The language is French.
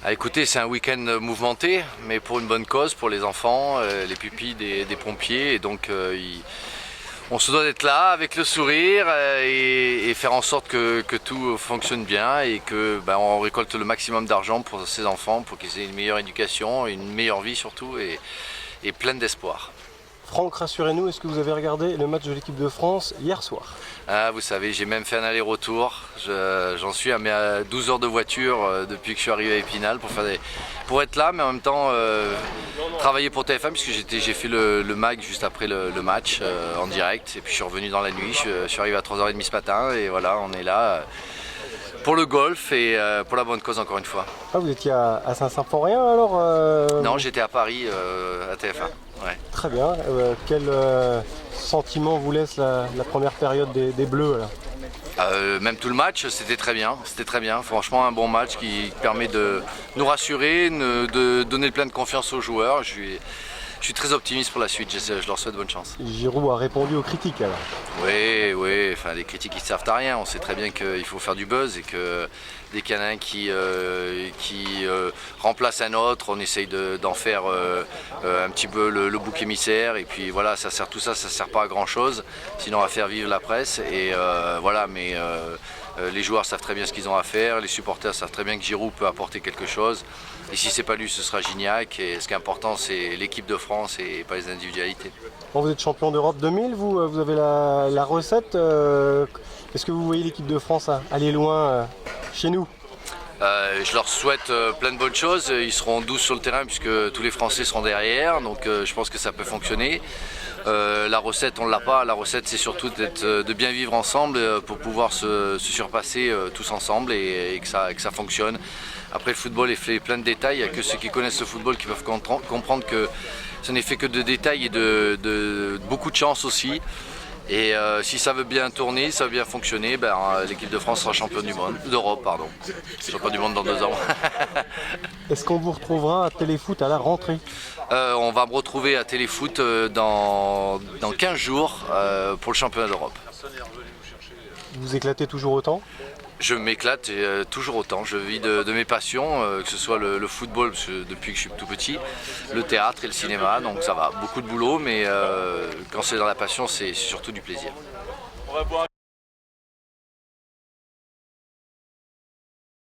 Ah, écoutez, c'est un week-end mouvementé, mais pour une bonne cause, pour les enfants, les pupilles des pompiers. Et donc, on se doit d'être là avec le sourire et faire en sorte que tout fonctionne bien et que on récolte le maximum d'argent pour ces enfants, pour qu'ils aient une meilleure éducation, une meilleure vie surtout et plein d'espoir. Franck, rassurez-nous, est-ce que vous avez regardé le match de l'équipe de France hier soir? Ah, vous savez, j'ai même fait un aller-retour. J'en suis à mes 12 heures de voiture depuis que je suis arrivé à Épinal pour être là, mais en même temps travailler pour TF1 puisque j'ai fait le mag juste après le match en direct. Et puis je suis revenu dans la nuit, je suis arrivé à 3h30 ce matin et voilà, on est là pour le golf et pour la bonne cause encore une fois. Ah, vous étiez à Saint-Symphorien alors Non, j'étais à Paris à TF1. Ouais. Très bien. Quel sentiment vous laisse la première période des Bleus là? Même tout le match, c'était très bien. Franchement, un bon match qui permet de nous rassurer, de donner plein de confiance aux joueurs. Je suis très optimiste pour la suite, je leur souhaite bonne chance. Giroud a répondu aux critiques alors? Oui, enfin, les critiques ils ne servent à rien. On sait très bien qu'il faut faire du buzz et que dès qu'il y en a un qui remplace un autre, on essaye d'en faire un petit peu le bouc émissaire. Et puis voilà, tout ça sert pas à grand chose, sinon à faire vivre la presse. Et voilà, mais les joueurs savent très bien ce qu'ils ont à faire, les supporters savent très bien que Giroud peut apporter quelque chose. Et si c'est pas lui, ce sera Gignac. Et ce qui est important, c'est l'équipe de France et pas les individualités. Bon, vous êtes champion d'Europe 2000, vous avez la recette. Est-ce que vous voyez l'équipe de France aller loin chez nous? Je leur souhaite plein de bonnes choses. Ils seront 12 sur le terrain puisque tous les Français seront derrière. Donc je pense que ça peut fonctionner. La recette, on ne l'a pas. La recette, c'est surtout de bien vivre ensemble pour pouvoir se surpasser tous ensemble et que ça fonctionne. Après, le football est fait plein de détails. Il n'y a que ceux qui connaissent le football qui peuvent comprendre que ce n'est fait que de détails et de beaucoup de chance aussi. Et si ça veut bien tourner, ça veut bien fonctionner, l'équipe de France sera championne d'Europe, pardon. Championne du monde dans 2 ans. Est-ce qu'on vous retrouvera à Téléfoot à la rentrée? On va me retrouver à Téléfoot dans 15 jours pour le championnat d'Europe. Vous éclatez toujours autant? Je m'éclate toujours autant, je vis de mes passions, que ce soit le football parce que depuis que je suis tout petit, le théâtre et le cinéma, donc ça va, beaucoup de boulot, mais quand c'est dans la passion, c'est surtout du plaisir.